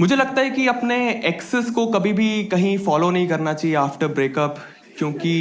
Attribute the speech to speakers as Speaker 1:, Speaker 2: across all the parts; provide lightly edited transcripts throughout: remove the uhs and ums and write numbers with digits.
Speaker 1: मुझे लगता है कि अपने एक्सेस को कभी भी कहीं फॉलो नहीं करना चाहिए आफ्टर ब्रेकअप, क्योंकि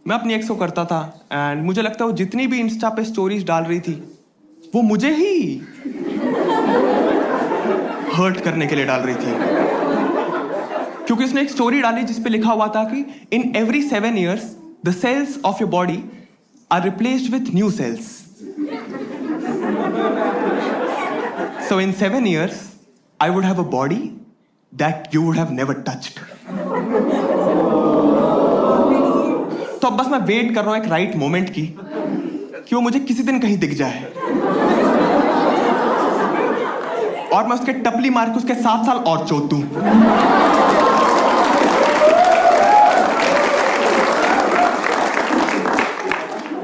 Speaker 1: मैं अपनी एक्स को करता था एंड मुझे लगता है वो जितनी भी इंस्टा पे स्टोरीज डाल रही थी वो मुझे ही हर्ट करने के लिए डाल रही थी। क्योंकि उसने एक स्टोरी डाली जिस पे लिखा हुआ था कि in every 7 years the cells of your body are replaced with new cells. So in 7 years I would have a body that you would have never touched. तो अब बस मैं वेट कर रहा हूं एक राइट मोमेंट की कि वो मुझे किसी दिन कहीं दिख जाए और मैं उसके टपली मार के उसके 7 साल और चोट दूं।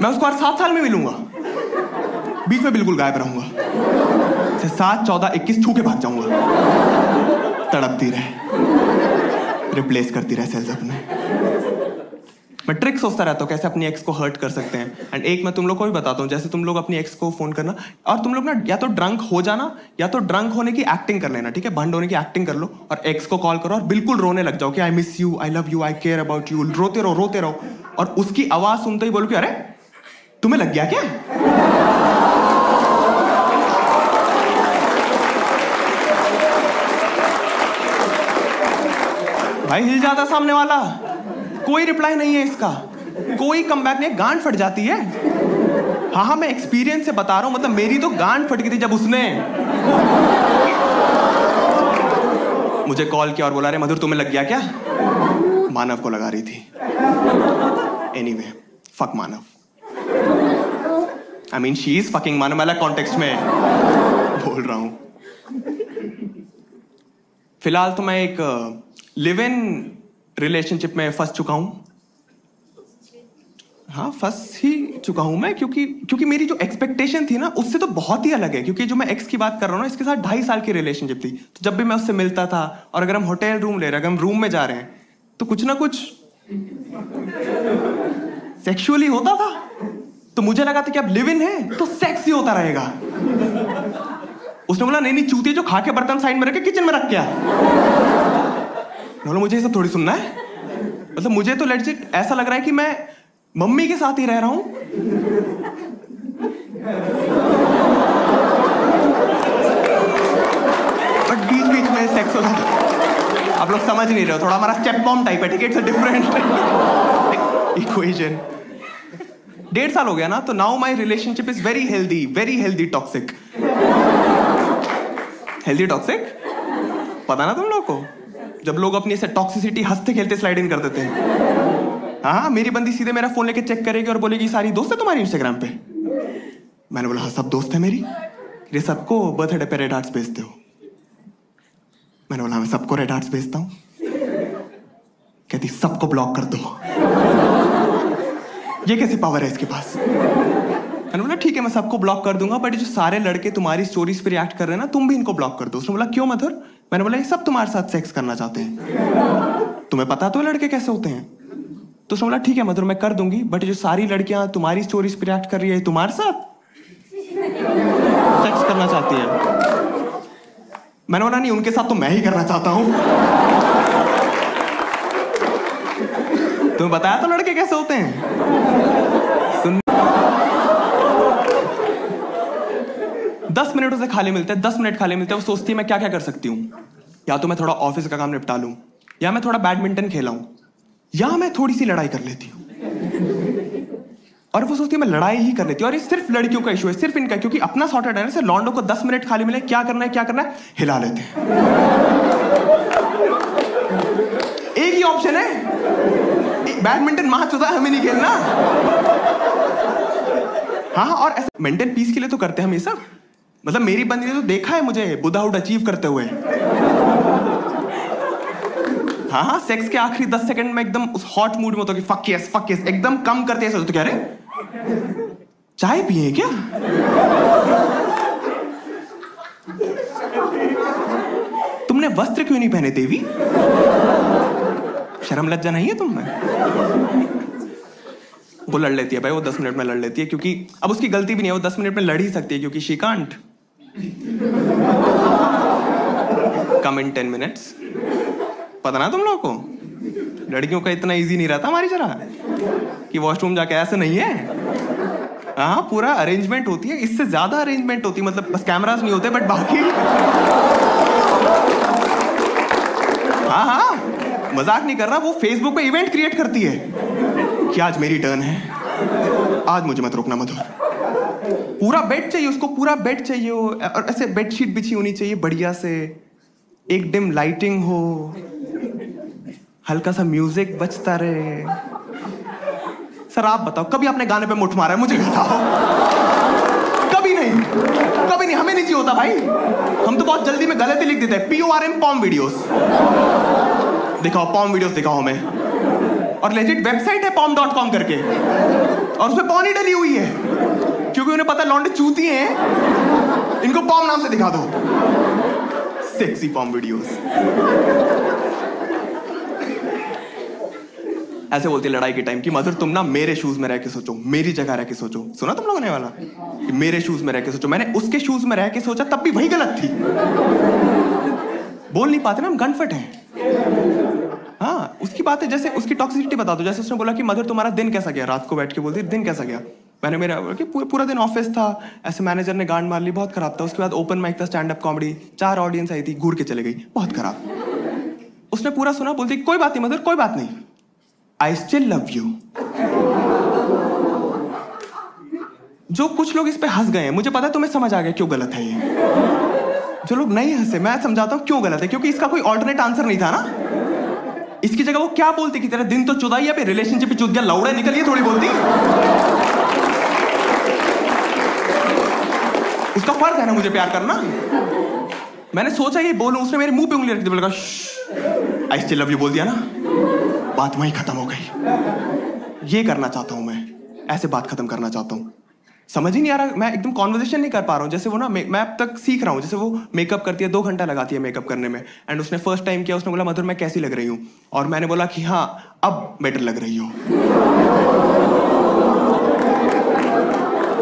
Speaker 1: मैं उसको हर 7 साल में मिलूंगा, बीच में बिल्कुल गायब रहूंगा, 7, 14, 21 छू के भाग जाऊंगा। तड़पती रहे, रिप्लेस करती रहे सेल्स अपने। मैं ट्रिक सोचता रहता हूँ कैसे अपनी एक्स को हर्ट कर सकते हैं। एंड एक मैं तुम लोग को भी बताता हूँ, जैसे तुम लोग अपनी एक्स को फोन करना और तुम लोग ना या तो ड्रंक हो जाना या तो ड्रंक होने की एक्टिंग कर लेना, ठीक है? भंड होने की एक्टिंग कर लो और एक्स को कॉल करो और बिल्कुल रोने लग जाओ कि I miss you, I love you, I care about you. रोते रहो और उसकी आवाज सुनते ही बोलो कि अरे तुम्हें लग गया क्या? भाई हिल जाता सामने वाला, कोई रिप्लाई नहीं है इसका, कोई कमबैक नहीं, गांड फट जाती है। हाँ मैं एक्सपीरियंस से बता रहा हूं, मतलब मेरी तो गांड फट गई थी जब उसने मुझे कॉल किया और बोला अरे मधुर तुम्हें लग गया क्या? मानव को लगा रही थी। Anyway, fuck Manav. I mean she is fucking Manav, मैं अलग कॉन्टेक्स्ट में बोल रहा हूं। फिलहाल तो मैं एक लिव इन रिलेशनशिप में फंस चुका हूं। हाँ फंस ही चुका हूं मैं, क्योंकि मेरी जो एक्सपेक्टेशन थी ना उससे तो बहुत ही अलग है। क्योंकि जो मैं एक्स की बात कर रहा हूँ ना, इसके साथ 2.5 साल की रिलेशनशिप थी। तो जब भी मैं उससे मिलता था और अगर हम होटल रूम ले रहे हैं, अगर हम रूम में जा रहे हैं तो कुछ ना कुछ सेक्सुअली होता था। तो मुझे लगा था कि अब लिव इन है तो सेक्स ही होता रहेगा। उसने बोला नहीं चूती जो खा के बर्तन साइड में रखे किचन में रख क्या? बोला मुझे ये सब थोड़ी सुनना है। मतलब मुझे तो लेजिट ऐसा लग रहा है कि मैं मम्मी के साथ ही रह रहा हूं। बट बीच में सेक्स होता है। आप लोग समझ नहीं रहे हो, थोड़ा हमारा स्टेप बॉम्ब टाइप है, ठीक है? It's a different equation. 1.5 साल हो गया ना, तो now my relationship is very healthy toxic. Healthy toxic पता ना तुम लोग को? जब लोग अपनी ऐसे टॉक्सिसिटी हंसते खेलते स्लाइड इन कर देते हैं। हाँ मेरी बंदी सीधे मेरा फोन लेके चेक करेगी और बोलेगी सारी दोस्त है तुम्हारी इंस्टाग्राम पे? मैंने बोला हाँ सब दोस्त है मेरी। ये सबको बर्थडे पे रेड हार्ट्स भेजते हो? मैंने बोला मैं सबको रेड हार्ट्स भेजता हूँ। कहती सबको ब्लॉक कर दो। ये कैसी पावर है इसके पास? मैंने बोला ठीक है मैं सबको ब्लॉक कर दूंगा, बट जो सारे लड़के तुम्हारी स्टोरीज पे रिएक्ट कर रहे हैं ना, तुम भी इनको ब्लॉक कर दो। उसने बोला क्यों मधुर? मैंने बोला ये सब तुम्हारे साथ सेक्स करना चाहते हैं, तुम्हें पता तो है लड़के कैसे होते हैं। तो उसने बोला ठीक है मधुर मैं कर दूंगी, बट जो सारी लड़कियां तुम्हारी स्टोरीज पे रिएक्ट कर रही है तुम्हारे साथ सेक्स करना चाहती है। मैंने बोला नहीं उनके साथ तो मैं ही करना चाहता हूं। तुम्हें बताया तो लड़के कैसे होते हैं। सुन 10 मिनट उसे खाली मिलते हैं, 10 मिनट खाली मिलते हैं। वो सोचती है मैं क्या क्या कर सकती हूँ, या तो मैं थोड़ा ऑफिस का काम निपटा लूं, या मैं थोड़ा बैडमिंटन खेलाऊं, या मैं थोड़ी सी लड़ाई कर लेती हूँ। और वो सोचती है मैं लड़ाई ही कर लेती हूँ। और ये सिर्फ लड़कियों का इशू है, सिर्फ इनका, क्योंकि अपना सॉर्टेड है ना। लॉन्डो को 10 मिनट खाली मिले, क्या करना है हिला लेते हैं। एक ही ऑप्शन है, बैडमिंटन मैच होता है हमें नहीं खेलना। हाँ और ऐसे मेंटल पीस के लिए तो करते हैं हम ये सब। मतलब मेरी बंदी ने तो देखा है मुझे बुधाउड अचीव करते हुए। हाँ सेक्स के आखिरी 10 सेकंड में एकदम उस हॉट मूड में होता कि फक यस एकदम कम करते हैं। तो कह रहे चाय पिए क्या? तुमने वस्त्र क्यों नहीं पहने देवी? शर्म लज्जा नहीं है तुम में? वो लड़ लेती है भाई, वो 10 मिनट में लड़ लेती है, क्योंकि अब उसकी गलती भी नहीं है, वो 10 मिनट में लड़ ही सकती है, क्योंकि she can't come in 10 minutes. पता ना तुम लोगों को, लड़कियों का इतना इजी नहीं रहता हमारी तरह कि वॉशरूम जाके, ऐसा नहीं है। हाँ, पूरा अरेंजमेंट होती है, इससे ज्यादा अरेंजमेंट होती है। मतलब बस कैमरास नहीं होते, बट बाकी हाँ, मजाक नहीं कर रहा। वो फेसबुक पे इवेंट क्रिएट करती है कि आज मेरी टर्न है, आज मुझे मत रोकना मधुर। पूरा बेड चाहिए उसको, पूरा बेड चाहिए हो, और ऐसे बेडशीट बिछी होनी चाहिए बढ़िया से, एक डिम लाइटिंग हो, हल्का सा म्यूजिक बजता रहे। सर आप बताओ, कभी आपने गाने पे मुठ मारा है? मुझे बताओ। कभी नहीं, कभी नहीं। हमें नहीं चाहिए होता भाई, हम तो बहुत जल्दी में गलत ही लिख देते हैं। PORN पॉम वीडियोस दिखाओ, पॉम वीडियोस दिखाओ हमें। और लेजिट वेबसाइट है pom.com करके, और उसमें पॉन ही डली हुई है, क्योंकि उन्हें पता लौंडे चूती हैं, इनको पॉम नाम से दिखा दो। Sexy porn videos. ऐसे बोलती है लड़ाई के टाइम की, मधुर तुम ना मेरे शूज में रह के सोचो, मेरी जगह रह के सोचो। सुना तुम लोगों ने वाला कि मेरे शूज में रह के सोचो? मैंने उसके शूज में रह के सोचा, तब भी वही गलत थी। बोल नहीं पाते ना हम, गनफट हैं। हाँ, उसकी बात है, जैसे उसकी टॉक्सिसिटी बता दो। जैसे उसने बोला कि मधुर तुम्हारा दिन कैसा गया, रात को बैठ के बोलती दिन कैसा गया। मैंने मेरा कि पूरा दिन ऑफिस था, ऐसे मैनेजर ने गांड मार ली, बहुत खराब था। उसके बाद ओपन माइक था, stand up comedy, 4 audience I थी, घूर के चले गई, बहुत खराब। उसने पूरा सुना, बोलती कोई बात नहीं मधुर, कोई बात नहीं, आई स्टिल लव यू। जो कुछ लोग इस पे हंस गए हैं, मुझे पता है तुम्हें समझ आ गया क्यों गलत है ये। जो लोग नहीं हंसे, मैं समझाता हूं क्यों गलत है, क्योंकि इसका कोई ऑल्टरनेट आंसर नहीं था ना। इसकी जगह वो क्या बोलती कि तेरा दिन तो चुदाई है, रिलेशनशिप पे चुद गया, लौड़े निकलिए, थोड़ी बोलती। उसका फर्ज है ना मुझे प्यार करना। मैंने सोचा ये बोलूं, उसने मेरे मुंह पे उंगली रख दी, बोला आई स्टिल लव यू बोल दिया ना, बात वहीं खत्म हो गई। ये करना चाहता हूं मैं, ऐसे बात खत्म करना चाहता हूं। समझ ही नहीं आ रहा, मैं एकदम कॉन्वर्सेशन नहीं कर पा रहा हूं। जैसे वो ना, मैं अब तक सीख रहा हूं। जैसे वो मेकअप करती है, 2 घंटा लगाती है मेकअप करने में, एंड उसने फर्स्ट टाइम किया, उसने बोला मधुर मैं कैसी लग रही हूं, और मैंने बोला कि हाँ अब बेटर लग रही हो।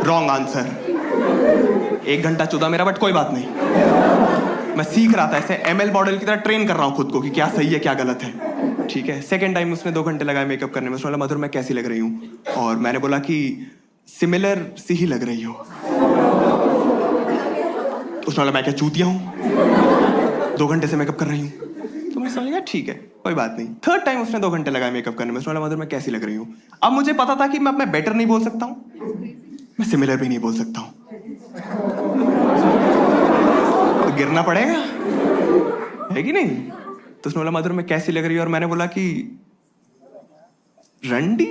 Speaker 1: Wrong answer. 1 घंटा चुदा मेरा, बट कोई बात नहीं, मैं सीख रहा था। ऐसे ML मॉडल की तरह ट्रेन कर रहा हूं खुद को कि क्या सही है क्या गलत है। ठीक है, सेकंड टाइम उसने 2 घंटे लगाए मेकअप करने में। उसने बोला मधुर मैं कैसी लग रही हूँ, और मैंने बोला कि सिमिलर सी ही लग रही हो। उसने बोला मैं क्या चूतिया हूँ, 2 घंटे से मेकअप कर रही हूँ। तो मैं समझ गया ठीक है कोई बात नहीं। थर्ड टाइम उसने 2 घंटे लगाए मेकअप करने में। उसने बोला मधुर मैं कैसी लग रही हूँ। अब मुझे पता था कि मैं बेटर नहीं बोल सकता हूँ, मैं सिमिलर भी नहीं बोल सकता हूँ, तो गिरना पड़ेगा, है कि नहीं। तो उसने बोला मधुर मैं कैसी लग रही हूँ, और मैंने बोला कि रंडी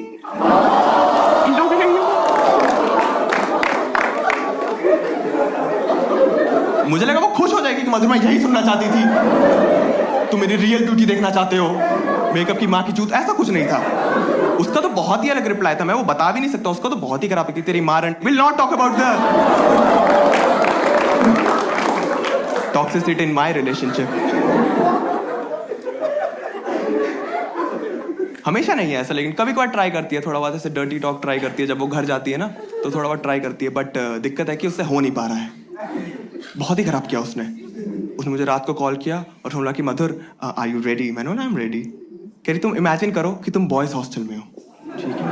Speaker 1: लग रही हूँ। मुझे लगा वो खुश हो जाएगी कि मधुर मैं यही सुनना चाहती थी, तुम मेरी रियल ब्यूटी देखना चाहते हो, मेकअप की माँ की चूत। ऐसा कुछ नहीं था। उसका तो बहुत ही अलग रिप्लाई था, मैं वो बता भी नहीं सकता। उसका तो बहुत ही खराब थी, तेरी माँ रंडी। Will not talk about the toxicity in my relationship. हमेशा नहीं है ऐसा, लेकिन कभी कभार ट्राई करती है, थोड़ा बहुत ऐसे डर्टी टॉक ट्राई करती है। जब वो घर जाती है ना, तो थोड़ा बहुत ट्राई करती है, बट दिक्कत है कि उससे हो नहीं पा रहा है। बहुत ही खराब किया उसने मुझे रात को कॉल किया और बोला कि मधुर आर यू रेडी। मैंने बोला आई एम रेडी। कह रही तुम इमेजिन करो कि तुम बॉयज हॉस्टल में हो, ठीक है,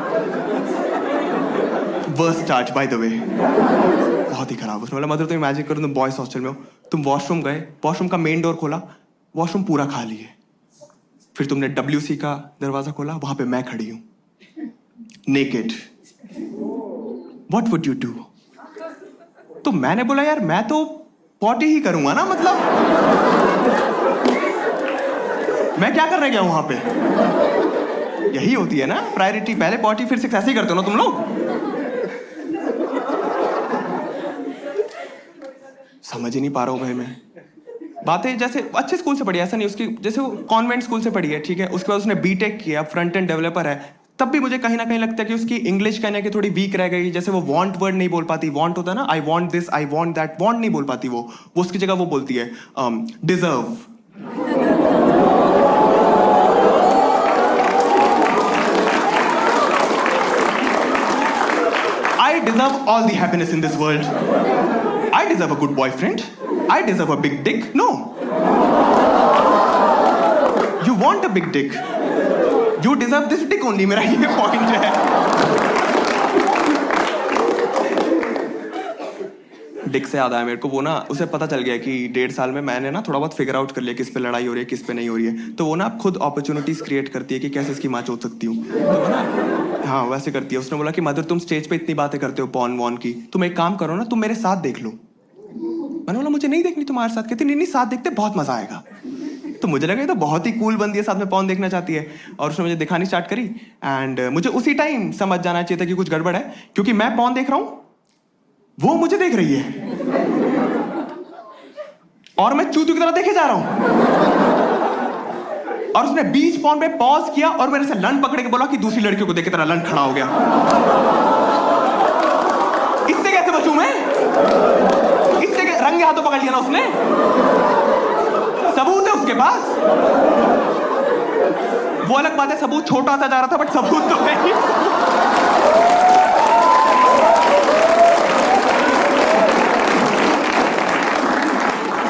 Speaker 1: worst start by the way, बहुत ही खराब। उसने बोला मधुर तुम इमेजिन करो तुम बॉयज हॉस्टल में हो, तुम वॉशरूम गए, वॉशरूम का मेन डोर खोला, वॉशरूम पूरा खाली है। फिर तुमने WC का दरवाजा खोला, वहां पे मैं खड़ी हूं naked. What would you do? तो मैंने बोला यार मैं तो पॉटी ही करूंगा ना, मतलब मैं क्या करने गया वहां पे। यही होती है ना प्रायोरिटी, पहले पॉटी फिर सेक्स। ऐसे ही करते हो ना तुम लोग। समझ ही नहीं पा रहा हूं भाई मैं बातें। जैसे अच्छे स्कूल से पढ़ी, ऐसा नहीं उसकी, जैसे वो कॉन्वेंट स्कूल से पढ़ी है, ठीक है, उसके बाद उसने B.Tech किया, फ्रंट एंड डेवलपर है, तब भी मुझे कहीं ना कहीं लगता है कि उसकी इंग्लिश कहने की थोड़ी वीक रह गई। जैसे वो वांट वर्ड नहीं बोल पाती, वांट होता है ना, I want this, I want that, want नहीं बोल पाती वो उसकी जगह वो बोलती है deserve. I deserve all the happiness in this world. I deserve a good boyfriend. I deserve a big dick. No. want a big dick. You deserve this dick only. मेरा ये पॉइंट है. डिक से याद आया मेरे को, वो ना उसे पता चल गया कि 1.5 साल में मैंने ना थोड़ा बहुत फिगर आउट कर लिया किस पे लड़ाई हो रही है किस पे नहीं हो रही है. तो वो ना खुद अपॉर्चुनिटीज क्रिएट करती है कि कैसे इसकी माँ चोद सकती हूँ. तो वो ना हाँ वैसे करती है. उसने बोला कि मदर तुम स्टेज पे इतनी बातें करते हो पॉन वॉन की, तुम एक काम करो ना, तुम मेरे साथ देख लो. मैंने बोला मुझे नहीं देखनी तुम्हारे साथ. कहती नहीं साथ देखते बहुत मजा आएगा. तो मुझे लगा ये तो बहुत ही कूल बंदी है, साथ में पॉन देखना चाहती है. और उसने मुझे दिखानी स्टार्ट करी एंड मुझे उसी टाइम समझ जाना चाहिए था कि कुछ गड़बड़ है, क्योंकि मैं पॉन देख रहा हूं, वो मुझे देख रही है और मैं चूतियों की तरह देखे जा रहा हूं. और उसने बीच पॉन पे पॉज किया और मेरे से लन पकड़ के बोला कि दूसरी लड़कियों को देख के तेरा लन खड़ा हो गया. इससे कैसे बचूं मैं? इससे रंगे हाथों पकड़ लिया ना उसने. सबूत है उसके पास. वो अलग बात है सबूत छोटा आता जा रहा था, बट सबूत तो है ही.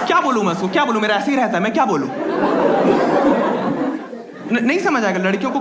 Speaker 1: क्या बोलूं मैं उसको, क्या बोलूं? मेरा ऐसे ही रहता है, मैं क्या बोलूं? नहीं समझ आएगा लड़कियों को.